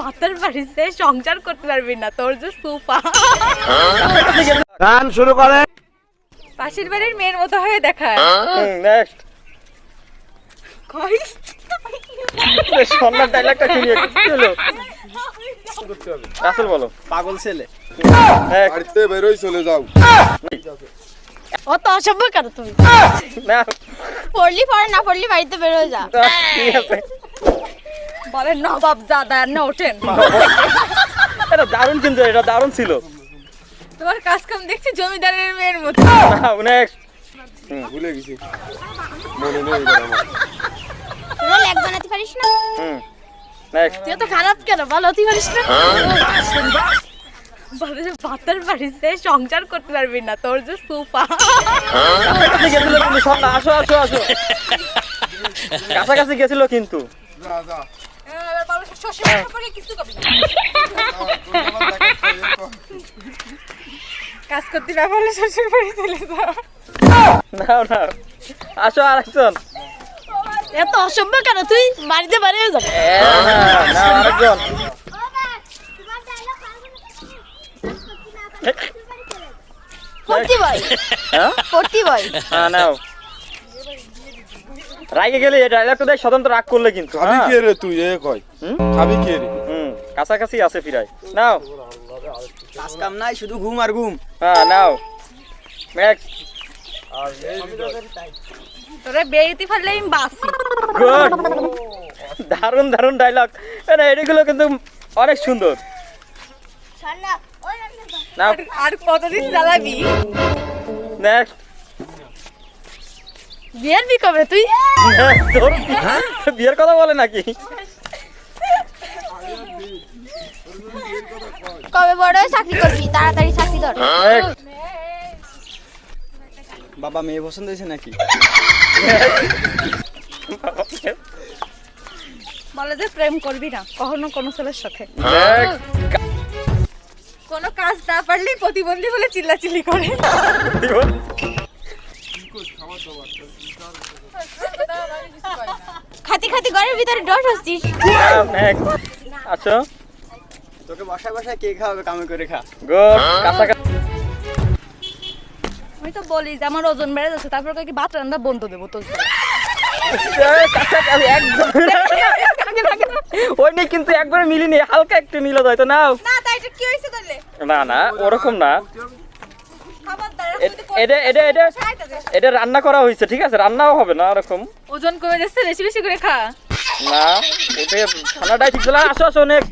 ভাতের বাড়িতে সংসার করতে পারবি না, তোর যে সোফা। গান শুরু করে। পাশের বাড়ির মেয়ের মতো হয়ে দেখায়। নেক্সট কই সন্ধ্যার ডায়লগটা কি নিয়ে কি হলো? রাসেল বলো। পাগল ছেলে। Next. বাড়িতে বেরোই চলে যাও। অত অসভ্য কেন তুমি? না পড়লি পড়ে, না পড়লি বাড়িতে বের হয়ে যা। ঠিক আছে। বলে নবাব জাদা না ওঠেন। এটা দারুণ, কিন্তু এটা দারুণ ছিল। তোমার কাজ কাম দেখছি জমিদারের মেয়ের মতো। নেক্সট ভুলে গেছি, মনে নেই এবার আমার। তোরা লেগ বানাতে পারিস না? নেক্সট তুই তো খারাপ কেন বল, তুই পারিস না? বলে যে ভাতের বাড়িতে সংসার করতে পারবি না, তোর যে সোফা। গেছিল কিন্তু সন্ধ্যা, আসো আসো আসো, কাছাকাছি গেছিল কিন্তু। যা যা। এবার বলো শ্বশুর সম্পর্কে কিছু কবি না। কাজ করতে না পারলে শ্বশুর বাড়ি চলে যাও। নাও নাও, আসো আরেকজন। এত অসভ্য কেন তুই? বাড়িতে বেরিয়ে যাবে। না আরেকজন। পড়তি ভাই, হ্যাঁ পড়তি ভাই। হ্যাঁ নাও। রাগে গেলে এই ডায়লগটা দেখ, স্বতন্ত্র রাগ করলে কিন্তু। খাবি হ্যাঁ? কে রে তুই, এ কয় হুম? খাবি কে রে? কাছাকাছি আছে ফিরাই। নাও। কাজ কাম নাই, শুধু ঘুম আর ঘুম। হ্যাঁ নাও। নেক্সট তোরা বেরিতে পারলে আমি বাসি। গুড, দারুণ দারুণ ডায়লগ। এগুলো কিন্তু অনেক সুন্দর। নাও আর কতদিন জ্বালাবি? নেক্সট। বিয়ের বি কবে তুই? বিয়ের কথা বলে নাকি? কবে বড় হয়ে চাকরি করবি? তাড়াতাড়ি চাকরি ধর। Next. বাবা মেয়ে পছন্দ হয়েছে নাকি? বলে যে প্রেম করবি না কখনো কোনো ছেলের সাথে। Next. কোনো কাজ না পারলেই প্রতিবন্ধী বলে চিল্লাচিল্লি করে। খাতি খাতি ঘরের ভিতরে ডস হচ্ছিস। Next. আচ্ছা তোকে বসায় বসায় কে খাওয়াবে, কামে করে খা। গুড, কাছাকাছি। আমি তো বলি যে আমার ওজন বেড়ে যাচ্ছে, তারপর কই কি ভাত রান্না বন্ধ দেবো তোর। কাছাকাছি একদম। ওই নেই কিন্তু একবারে মিলিনি, হালকা একটু মিলে যায় তো। নাও। না তাই এটা কি হইছে তাহলে? না না ওরকম না, খবরদার এটা এটা এটা এটা রান্না করা হয়েছে, ঠিক আছে? রান্নাও হবে না ওরকম। ওজন কমে যাচ্ছে, বেশি বেশি করে খা। না ওটা খানাটাই ঠিক ছিল। আসো আসো নেক্সট।